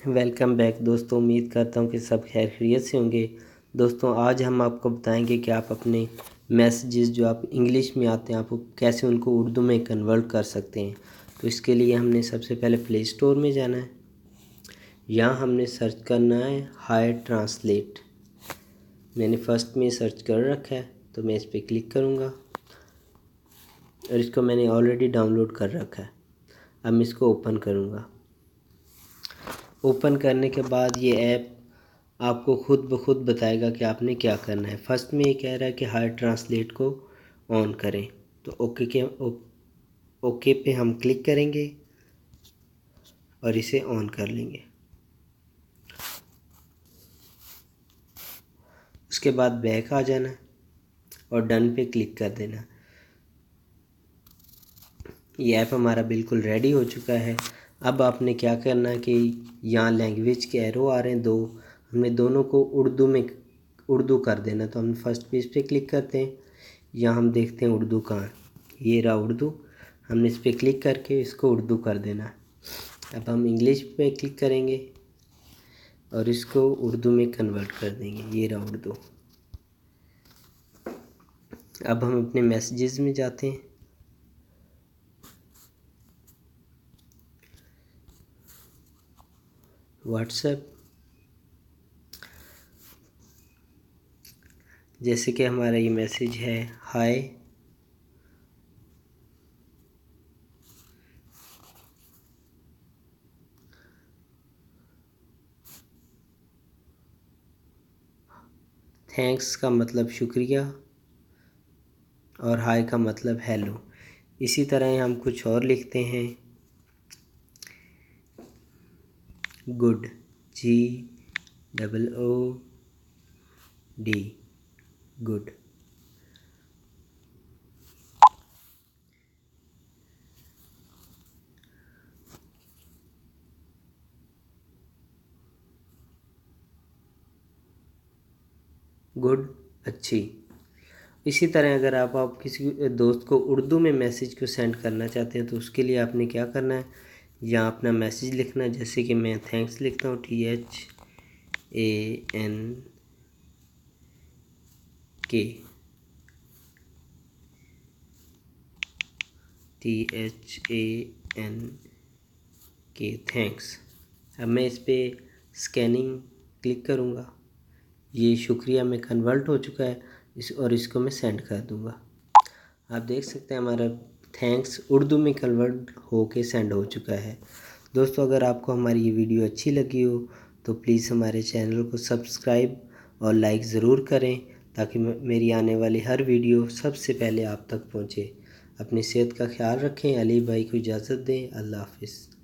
Welcome back दोस्तों। उम्मीद करता हूँ कि सब खैर खैरियत से होंगे। दोस्तों आज हम आपको बताएंगे कि आप अपने मैसेजेस जो आप इंग्लिश में आते हैं आप कैसे उनको उर्दू में कन्वर्ट कर सकते हैं। तो इसके लिए हमने सबसे पहले प्ले स्टोर में जाना है। यहाँ हमने सर्च करना है हाय ट्रांसलेट। मैंने फ़र्स्ट में सर्च कर रखा है तो मैं इस पर क्लिक करूँगा और इसको मैंने ऑलरेडी डाउनलोड कर रखा है। अब मैं इसको ओपन करूँगा। ओपन करने के बाद ये ऐप आपको खुद ब खुद बताएगा कि आपने क्या करना है। फर्स्ट में ये कह रहा है कि हाय ट्रांसलेट को ऑन करें, तो ओके पे हम क्लिक करेंगे और इसे ऑन कर लेंगे। उसके बाद बैक आ जाना और डन पे क्लिक कर देना। ये ऐप हमारा बिल्कुल रेडी हो चुका है। अब आपने क्या करना है कि यहाँ लैंग्वेज के एरो आ रहे हैं दो, हमने दोनों को उर्दू कर देना। तो हम फर्स्ट पेज पे क्लिक करते हैं। यहाँ हम देखते हैं उर्दू कहाँ है, ये रहा उर्दू। हमने इस पर क्लिक करके इसको उर्दू कर देना। अब हम इंग्लिश पे क्लिक करेंगे और इसको उर्दू में कन्वर्ट कर देंगे। ये रहा उर्दू। अब हम अपने मैसेजेस में जाते हैं। व्हाट्सएप, जैसे कि हमारा ये मैसेज है हाय थैंक्स का मतलब शुक्रिया और हाय का मतलब हेलो। इसी तरह हम कुछ और लिखते हैं गुड, GOOD, गुड। गुड, अच्छी। इसी तरह अगर आप किसी दोस्त को उर्दू में मैसेज को सेंड करना चाहते हैं तो उसके लिए आपने क्या करना है, यहाँ अपना मैसेज लिखना है। जैसे कि मैं थैंक्स लिखता हूँ THANK, थैंक्स। अब मैं इस पर स्कैनिंग क्लिक करूँगा। ये शुक्रिया में कन्वर्ट हो चुका है और इसको मैं सेंड कर दूँगा। आप देख सकते हैं हमारा थैंक्स उर्दू में कन्वर्ट हो के सेंड हो चुका है। दोस्तों अगर आपको हमारी ये वीडियो अच्छी लगी हो तो प्लीज़ हमारे चैनल को सब्सक्राइब और लाइक ज़रूर करें ताकि मेरी आने वाली हर वीडियो सबसे पहले आप तक पहुँचे। अपनी सेहत का ख्याल रखें। अली भाई को इजाज़त दें। अल्लाह हाफिज़।